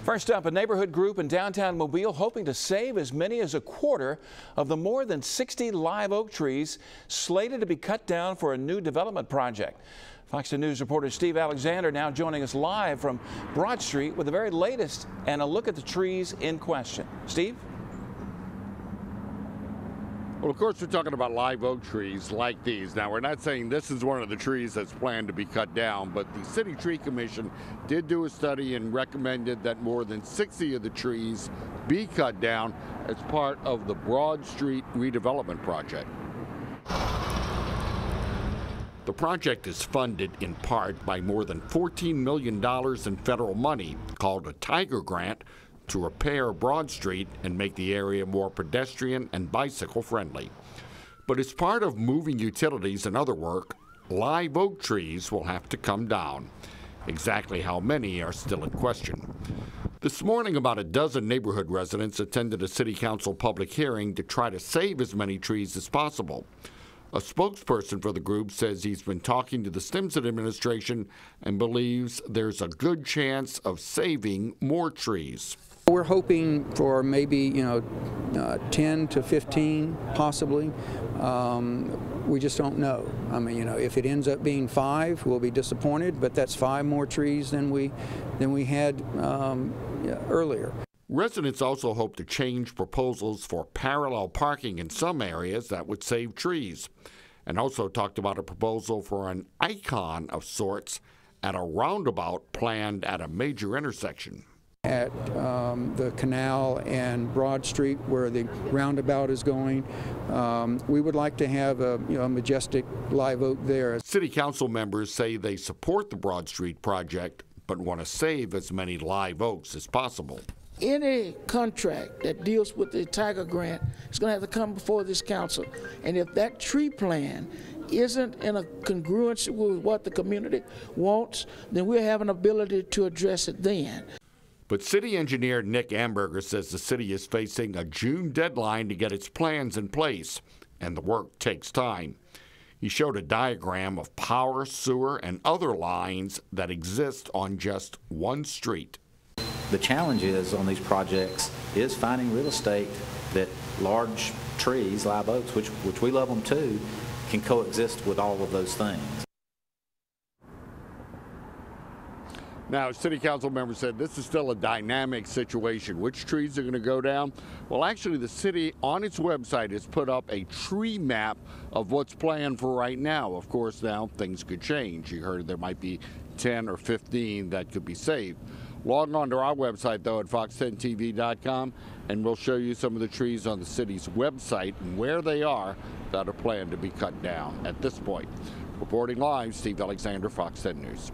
First up, a neighborhood group in downtown Mobile hoping to save as many as a quarter of the more than 60 live oak trees slated to be cut down for a new development project. Fox 10 News reporter Steve Alexander now joining us live from Broad Street with the very latest and a look at the trees in question. Steve? Well, of course, we're talking about live oak trees like these. Now, we're not saying this is one of the trees that's planned to be cut down, but the City Tree Commission did do a study and recommended that more than 60 of the trees be cut down as part of the Broad Street redevelopment project. The project is funded in part by more than $14 million in federal money called a Tiger Grant to repair Broad Street and make the area more pedestrian and bicycle friendly. But as part of moving utilities and other work, live oak trees will have to come down. Exactly how many are still in question. This morning, about a dozen neighborhood residents attended a city council public hearing to try to save as many trees as possible. A spokesperson for the group says he's been talking to the Stimson administration and believes there's a good chance of saving more trees. We're hoping for maybe 10 to 15 possibly. We just don't know. I mean, if it ends up being 5, we'll be disappointed, but that's 5 more trees than we had earlier. Residents also hope to change proposals for parallel parking in some areas that would save trees, and also talked about a proposal for an icon of sorts at a roundabout planned at a major intersection. At the canal and Broad Street where the roundabout is going, we would like to have a majestic live oak there. City council members say they support the Broad Street project but want to save as many live oaks as possible. Any contract that deals with the Tiger Grant is going to have to come before this council. And if that tree plan isn't in a congruency with what the community wants, then we'll have an ability to address it then. But city engineer Nick Amberger says the city is facing a June deadline to get its plans in place, and the work takes time. He showed a diagram of power, sewer, and other lines that exist on just one street. The challenge is on these projects is finding real estate that large trees, live oaks, which we love them too, can coexist with all of those things. Now, city council members said this is still a dynamic situation. Which trees are going to go down? Well, actually, the city on its website has put up a tree map of what's planned for right now. Of course, now things could change. You heard there might be 10 or 15 that could be saved. Log on to our website, though, at fox10tv.com, and we'll show you some of the trees on the city's website and where they are that are planned to be cut down at this point. Reporting live, Steve Alexander, Fox 10 News.